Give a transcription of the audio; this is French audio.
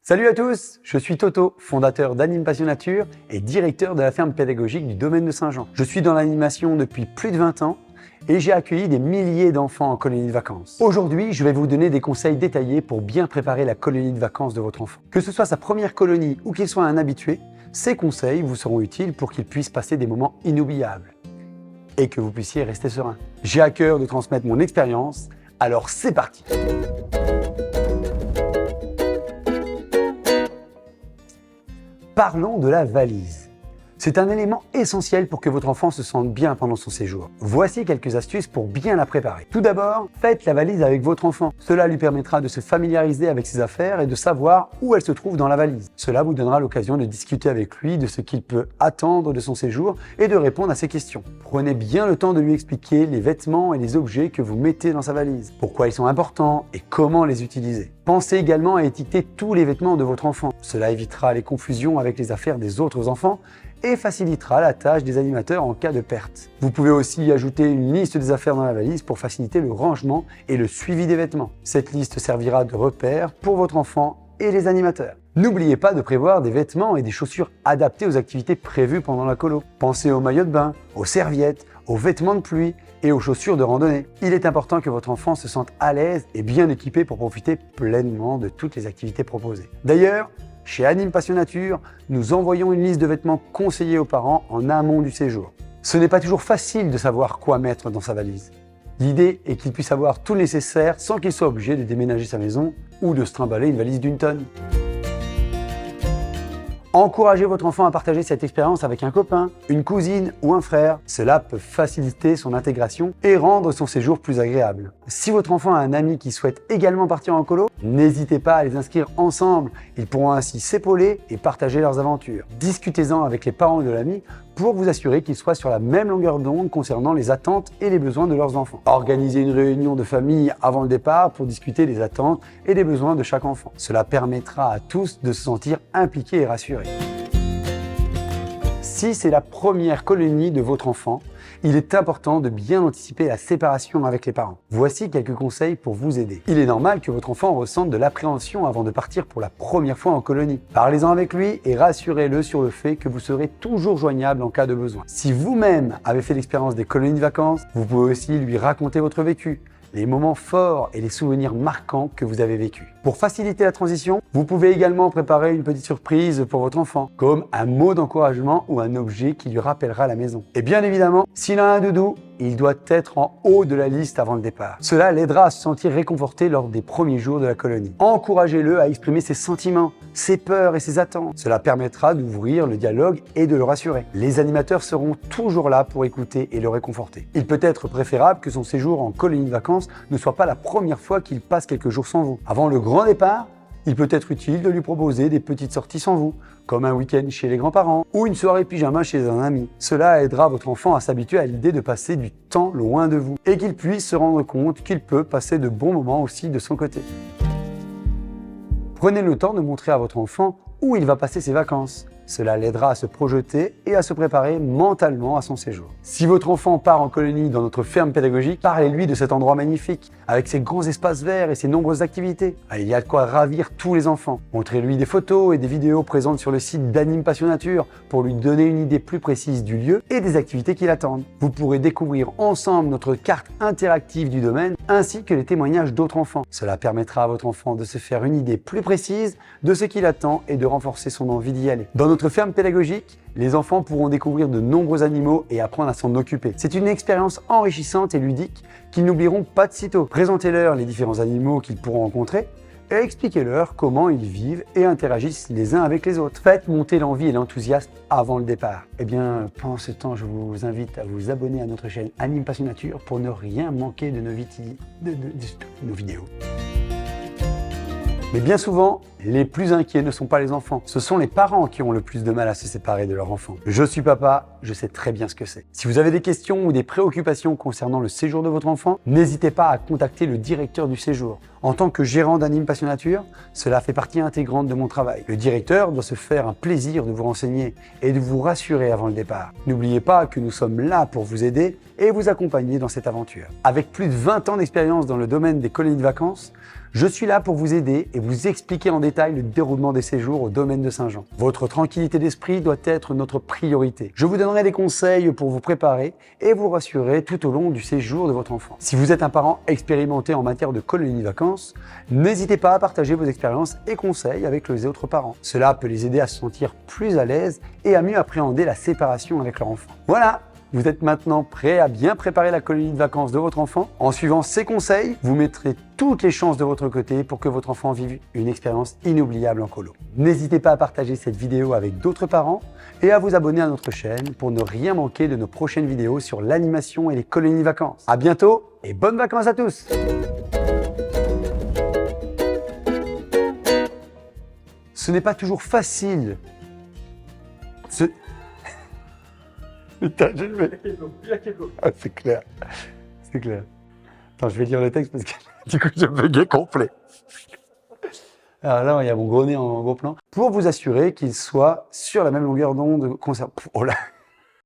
Salut à tous, je suis Toto, fondateur d'Anime Passion Nature et directeur de la ferme pédagogique du domaine de Saint-Jean. Je suis dans l'animation depuis plus de 20 ans et j'ai accueilli des milliers d'enfants en colonie de vacances. Aujourd'hui, je vais vous donner des conseils détaillés pour bien préparer la colonie de vacances de votre enfant. Que ce soit sa première colonie ou qu'il soit un habitué, ces conseils vous seront utiles pour qu'il puisse passer des moments inoubliables et que vous puissiez rester serein. J'ai à cœur de transmettre mon expérience, alors c'est parti! Parlons de la valise. C'est un élément essentiel pour que votre enfant se sente bien pendant son séjour. Voici quelques astuces pour bien la préparer. Tout d'abord, faites la valise avec votre enfant. Cela lui permettra de se familiariser avec ses affaires et de savoir où elles se trouvent dans la valise. Cela vous donnera l'occasion de discuter avec lui de ce qu'il peut attendre de son séjour et de répondre à ses questions. Prenez bien le temps de lui expliquer les vêtements et les objets que vous mettez dans sa valise, pourquoi ils sont importants et comment les utiliser. Pensez également à étiqueter tous les vêtements de votre enfant. Cela évitera les confusions avec les affaires des autres enfants et facilitera la tâche des animateurs en cas de perte. Vous pouvez aussi ajouter une liste des affaires dans la valise pour faciliter le rangement et le suivi des vêtements. Cette liste servira de repère pour votre enfant et les animateurs. N'oubliez pas de prévoir des vêtements et des chaussures adaptés aux activités prévues pendant la colo. Pensez aux maillots de bain, aux serviettes, aux vêtements de pluie et aux chaussures de randonnée. Il est important que votre enfant se sente à l'aise et bien équipé pour profiter pleinement de toutes les activités proposées. D'ailleurs, chez Anime Passion Nature, nous envoyons une liste de vêtements conseillés aux parents en amont du séjour. Ce n'est pas toujours facile de savoir quoi mettre dans sa valise. L'idée est qu'il puisse avoir tout le nécessaire sans qu'il soit obligé de déménager sa maison ou de se trimballer une valise d'1 tonne. Encouragez votre enfant à partager cette expérience avec un copain, une cousine ou un frère. Cela peut faciliter son intégration et rendre son séjour plus agréable. Si votre enfant a un ami qui souhaite également partir en colo, n'hésitez pas à les inscrire ensemble. Ils pourront ainsi s'épauler et partager leurs aventures. Discutez-en avec les parents de l'ami pour vous assurer qu'ils soient sur la même longueur d'onde concernant les attentes et les besoins de leurs enfants. Organisez une réunion de famille avant le départ pour discuter des attentes et des besoins de chaque enfant. Cela permettra à tous de se sentir impliqués et rassurés. Si c'est la première colonie de votre enfant, il est important de bien anticiper la séparation avec les parents. Voici quelques conseils pour vous aider. Il est normal que votre enfant ressente de l'appréhension avant de partir pour la première fois en colonie. Parlez-en avec lui et rassurez-le sur le fait que vous serez toujours joignable en cas de besoin. Si vous-même avez fait l'expérience des colonies de vacances, vous pouvez aussi lui raconter votre vécu, les moments forts et les souvenirs marquants que vous avez vécus. Pour faciliter la transition, vous pouvez également préparer une petite surprise pour votre enfant, comme un mot d'encouragement ou un objet qui lui rappellera la maison. Et bien évidemment, s'il a un doudou, il doit être en haut de la liste avant le départ. Cela l'aidera à se sentir réconforté lors des premiers jours de la colonie. Encouragez-le à exprimer ses sentiments, ses peurs et ses attentes. Cela permettra d'ouvrir le dialogue et de le rassurer. Les animateurs seront toujours là pour écouter et le réconforter. Il peut être préférable que son séjour en colonie de vacances ne soit pas la première fois qu'il passe quelques jours sans vous. Avant le grand départ, il peut être utile de lui proposer des petites sorties sans vous, comme un week-end chez les grands-parents ou une soirée pyjama chez un ami. Cela aidera votre enfant à s'habituer à l'idée de passer du temps loin de vous et qu'il puisse se rendre compte qu'il peut passer de bons moments aussi de son côté. Prenez le temps de montrer à votre enfant où il va passer ses vacances. Cela l'aidera à se projeter et à se préparer mentalement à son séjour. Si votre enfant part en colonie dans notre ferme pédagogique, parlez-lui de cet endroit magnifique, avec ses grands espaces verts et ses nombreuses activités. Il y a de quoi ravir tous les enfants. Montrez-lui des photos et des vidéos présentes sur le site d'Anime Passion Nature pour lui donner une idée plus précise du lieu et des activités qui l'attendent. Vous pourrez découvrir ensemble notre carte interactive du domaine ainsi que les témoignages d'autres enfants. Cela permettra à votre enfant de se faire une idée plus précise de ce qui l'attend et de renforcer son envie d'y aller. Dans notre ferme pédagogique, les enfants pourront découvrir de nombreux animaux et apprendre à s'en occuper. C'est une expérience enrichissante et ludique qu'ils n'oublieront pas de sitôt. Présentez-leur les différents animaux qu'ils pourront rencontrer et expliquez-leur comment ils vivent et interagissent les uns avec les autres. Faites monter l'envie et l'enthousiasme avant le départ. Et bien, pendant ce temps, je vous invite à vous abonner à notre chaîne Anime Passion Nature pour ne rien manquer de nos vidéos. Mais bien souvent, les plus inquiets ne sont pas les enfants. Ce sont les parents qui ont le plus de mal à se séparer de leur enfant. Je suis papa, je sais très bien ce que c'est. Si vous avez des questions ou des préoccupations concernant le séjour de votre enfant, n'hésitez pas à contacter le directeur du séjour. En tant que gérant d'Anime Passion Nature, cela fait partie intégrante de mon travail. Le directeur doit se faire un plaisir de vous renseigner et de vous rassurer avant le départ. N'oubliez pas que nous sommes là pour vous aider et vous accompagner dans cette aventure. Avec plus de 20 ans d'expérience dans le domaine des colonies de vacances, Je suis là pour vous aider et vous expliquer en détail le déroulement des séjours au domaine de Saint-Jean. Votre tranquillité d'esprit doit être notre priorité. Je vous donnerai des conseils pour vous préparer et vous rassurer tout au long du séjour de votre enfant. Si vous êtes un parent expérimenté en matière de colonie de vacances, n'hésitez pas à partager vos expériences et conseils avec les autres parents. Cela peut les aider à se sentir plus à l'aise et à mieux appréhender la séparation avec leur enfant. Voilà! Vous êtes maintenant prêt à bien préparer la colonie de vacances de votre enfant. En suivant ces conseils, vous mettrez toutes les chances de votre côté pour que votre enfant vive une expérience inoubliable en colo. N'hésitez pas à partager cette vidéo avec d'autres parents et à vous abonner à notre chaîne pour ne rien manquer de nos prochaines vidéos sur l'animation et les colonies de vacances. À bientôt et bonnes vacances à tous! Ce n'est pas toujours facile. Putain, je vais... Ah, c'est clair. C'est clair. Attends, je vais lire le texte parce que du coup, je buguais complet. Alors là, il y a mon gros nez en gros plan. Pour vous assurer qu'il soit sur la même longueur d'onde concernant... Oh là.